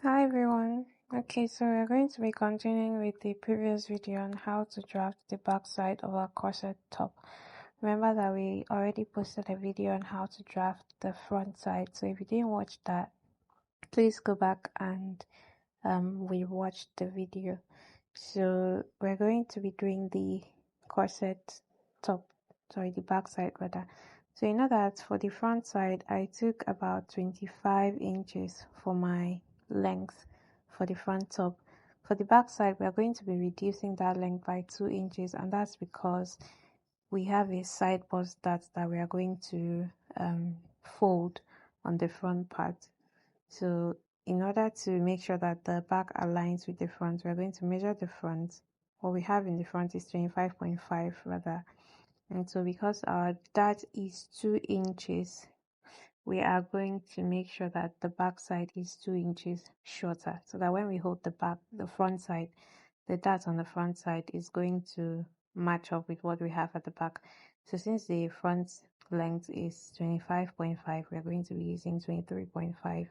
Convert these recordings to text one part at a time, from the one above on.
Hi everyone. Okay, so we're going to be continuing with the previous video on how to draft the back side of our corset top. Remember that we already posted a video on how to draft the front side, so if you didn't watch that, please go back and we watched the video. So we're going to be doing the corset top, sorry, the back side rather. So you know that for the front side, I took about 25 inches for my length for the front top. For the back side, we are going to be reducing that length by 2 inches, and that's because we have a side bust that we are going to fold on the front part. So in order to make sure that the back aligns with the front, we're going to measure the front. What we have in the front is 25.5 rather. And so because our dart is 2 inches, we are going to make sure that the back side is 2 inches shorter, so that when we hold the front side, the dart on the front side is going to match up with what we have at the back. So since the front length is 25.5, we're going to be using 23.5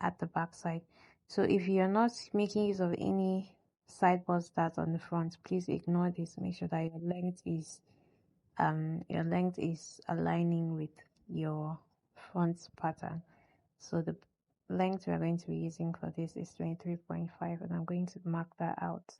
at the back side. So if you're not making use of any side bust dart on the front, please ignore this. Make sure that your length is aligning with your front pattern. So the length we are going to be using for this is 23.5, and I'm going to mark that out.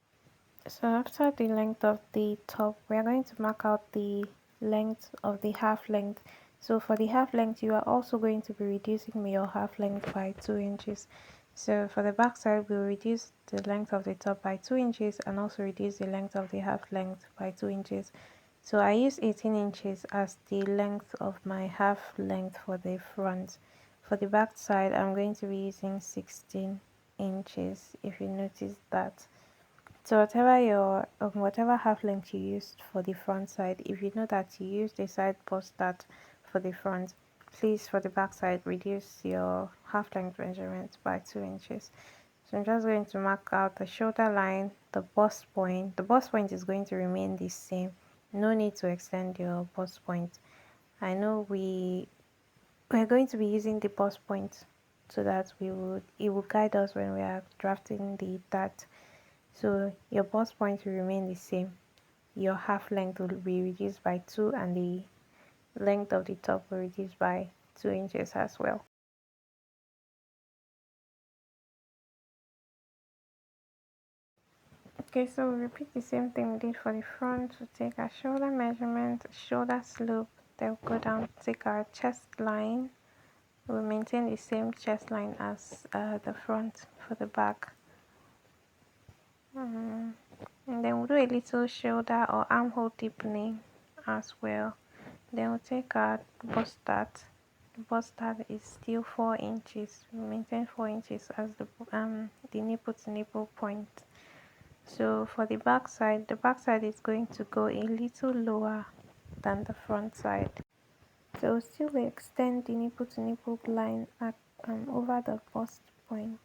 So after the length of the top, we are going to mark out the length of the half length. So for the half length, you are also going to be reducing your half length by 2 inches. So for the back side, we'll reduce the length of the top by 2 inches and also reduce the length of the half length by 2 inches. So I use 18 inches as the length of my half length for the front. For the back side, I'm going to be using 16 inches, if you notice that. So whatever half length you used for the front side, if you know that you used a side post that for the front, please for the back side reduce your half length measurement by 2 inches. So I'm just going to mark out the shoulder line, the bust point. The bust point is going to remain the same. No need to extend your bust point. I know we're going to be using the bust point so that it will guide us when we are drafting the dart. So your bust point will remain the same. Your half length will be reduced by 2 and the length of the top will reduce by 2 inches as well. Okay, so we repeat the same thing we did for the front. We take our shoulder measurement, shoulder slope, then we'll go down, take our chest line. We'll maintain the same chest line as the front for the back. And then we'll do a little shoulder or armhole deepening as well. Then we'll take our bust dart. The bust dart is still 4 inches. We maintain 4 inches as the nipple to nipple point. So for the back side is going to go a little lower than the front side. So still we extend the nipple to nipple line at, over the bust point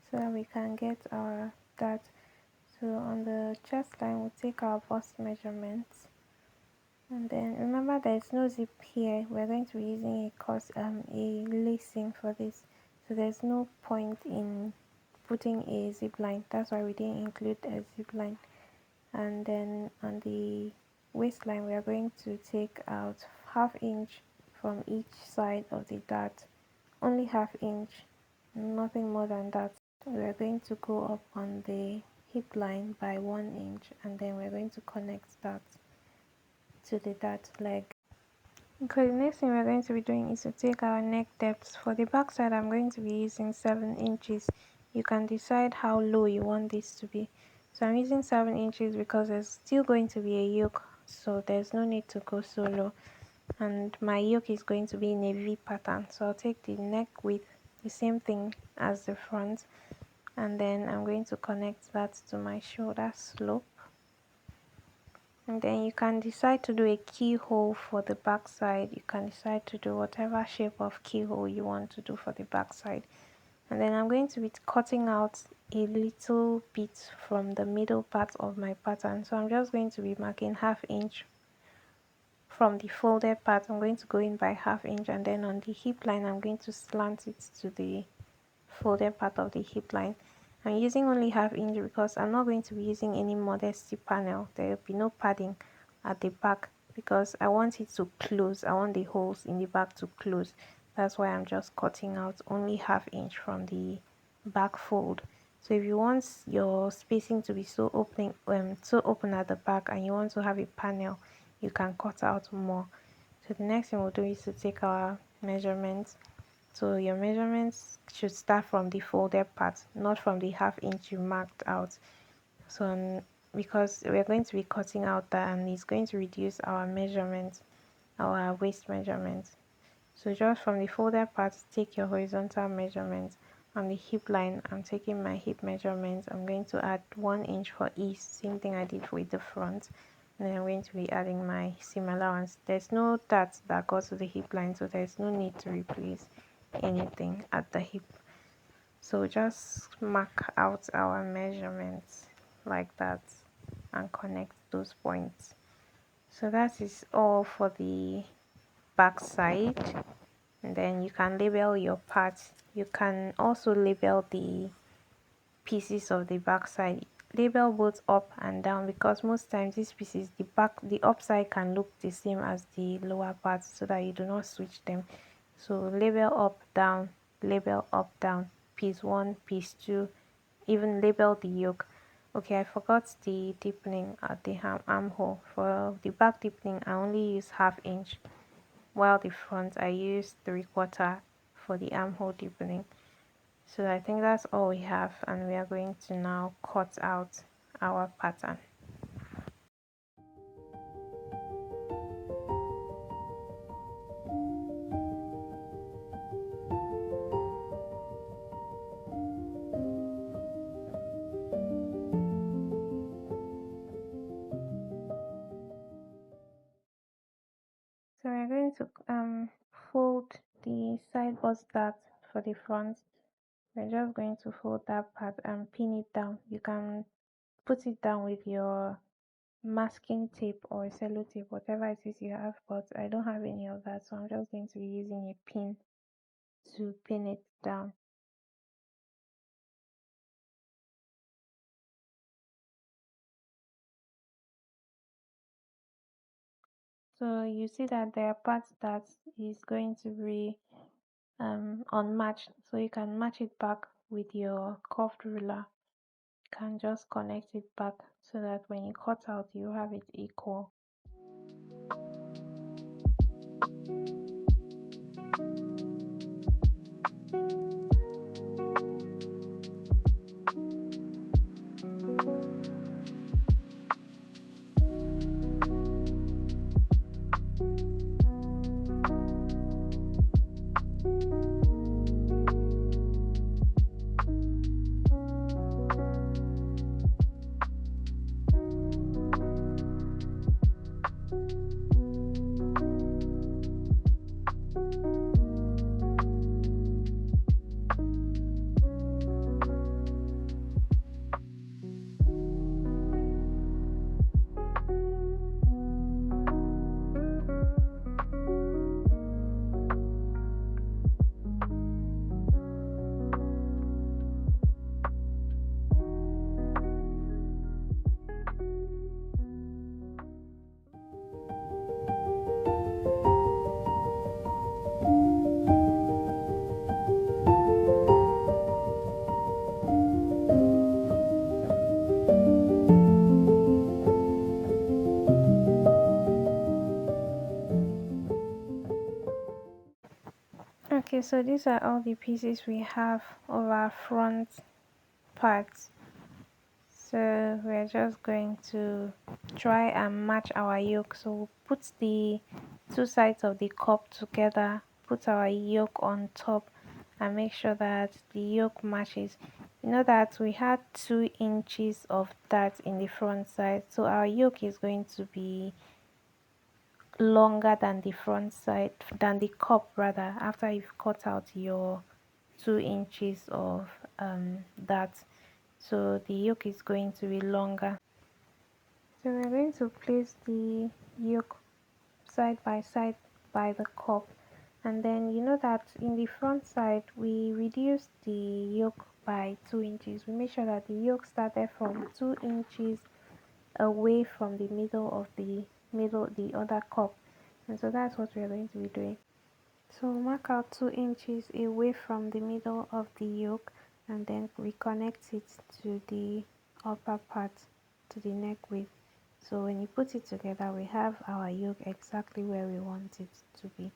so that we can get our dart. So on the chest line we'll take our bust measurements. And then remember there's no zip here. We're going to be using a lacing for this. So there's no point in putting a zip line. That's why we didn't include a zip line. And then on the waistline we are going to take out half inch from each side of the dart. Only half inch, nothing more than that. We are going to go up on the hip line by 1 inch, and then we're going to connect that to the dart leg. Okay, the next thing we're going to be doing is to take our neck depth. For the back side, I'm going to be using 7 inches. You can decide how low you want this to be. So I'm using 7 inches because there's still going to be a yoke, so there's no need to go so low. And my yoke is going to be in a V pattern. So I'll take the neck width, the same thing as the front, and then I'm going to connect that to my shoulder slope. And then you can decide to do a keyhole for the back side. You can decide to do whatever shape of keyhole you want to do for the back side. And then I'm going to be cutting out a little bit from the middle part of my pattern. So I'm just going to be marking half inch from the folded part. I'm going to go in by half inch, and then on the hip line I'm going to slant it to the folded part of the hip line. I'm using only half inch because I'm not going to be using any modesty panel. There will be no padding at the back because I want it to close. I want the holes in the back to close. That's why I'm just cutting out only half inch from the back fold. So if you want your spacing to be so open at the back and you want to have a panel, you can cut out more. So the next thing we'll do is to take our measurements. So your measurements should start from the folded part, not from the half inch you marked out. So because we're going to be cutting out that and it's going to reduce our measurements, our waist measurements. So just from the folded part, take your horizontal measurements. On the hip line, I'm taking my hip measurements. I'm going to add 1 inch for each, same thing I did with the front. And then I'm going to be adding my seam allowance. There's no dart that goes to the hip line, so there's no need to replace anything at the hip. So just mark out our measurements like that and connect those points. So that is all for the back side. And then you can label your parts. You can also label the pieces of the back side. Label both up and down because most times these pieces, the upside can look the same as the lower part, so that you do not switch them. So label up down, piece 1, piece 2, even label the yoke. Okay, I forgot the deepening at the armhole. For the back deepening, I only use half inch, while the front I use 3/4 for the armhole deepening. So I think that's all we have, and we are going to now cut out our pattern. So we're going to fold the side bust dart for the front. We're just going to fold that part and pin it down. You can put it down with your masking tape or cello tape, whatever it is you have, but I don't have any of that, so I'm just going to be using a pin to pin it down. So you see that there are parts that is going to be unmatched, so you can match it back with your curved ruler. You can just connect it back so that when you cut out you have it equal. Okay, so these are all the pieces we have of our front parts. So we're just going to try and match our yoke. So we'll put the two sides of the cup together, put our yoke on top, and make sure that the yoke matches. You know that we had 2 inches of that in the front side, so our yoke is going to be longer than the front side, than the cup rather, after you've cut out your 2 inches of that. So the yoke is going to be longer. So we're going to place the yoke side by side by the cup. And then you know that in the front side we reduced the yoke by 2 inches. We made sure that the yoke started from 2 inches away from the middle the other cup, and so that's what we're going to be doing. So mark out 2 inches away from the middle of the yoke and then reconnect it to the upper part, to the neck width. So when you put it together, we have our yoke exactly where we want it to be.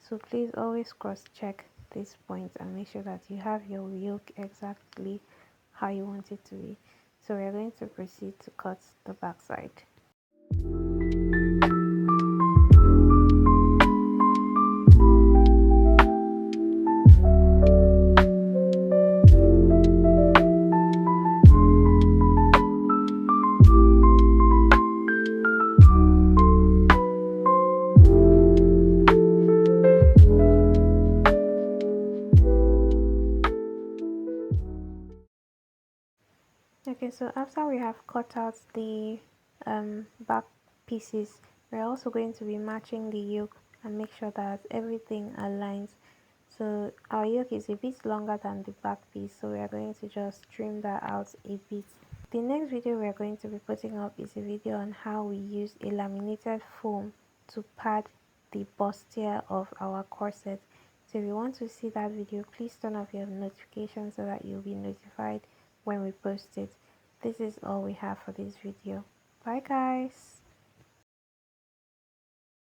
So please always cross check this point and make sure that you have your yoke exactly how you want it to be. So we're going to proceed to cut the back side. Okay, so after we have cut out the back pieces, we're also going to be matching the yoke and make sure that everything aligns. So our yoke is a bit longer than the back piece, so we are going to just trim that out a bit. The next video we are going to be putting up is a video on how we use a laminated foam to pad the bustier of our corset. So if you want to see that video, please turn off your notifications so that you'll be notified when we post it. This is all we have for this video. Bye guys.